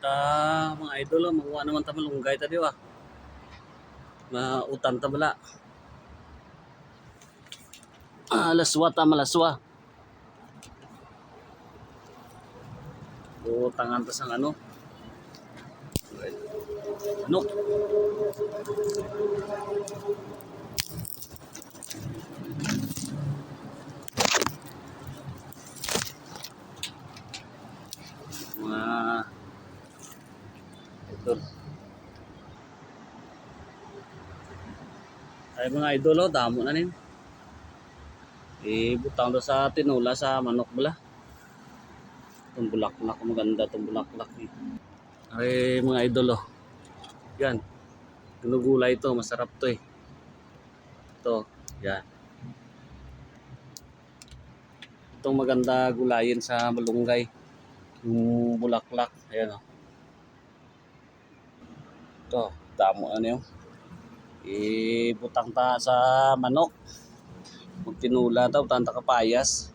Mga idol, makuha naman ta malunggay ta diwa. Mautan ta bala. Laswa ta malaswa. Utangan ta sang ano. Ano? Mga idol. Ay mga idol, damo na nin. Butang do sa tinula sa manok bala. Itong bulaklak, maganda itong bulaklak eh. Ay mga idol yan. Ginugulay ito, masarap to eh. Ito, yan. Itong maganda gulayin sa malunggay. Yung bulaklak, ayan Ito, damo ano yun. Ibutang ta sa manok. Magtinula ta, butang ta kapayas.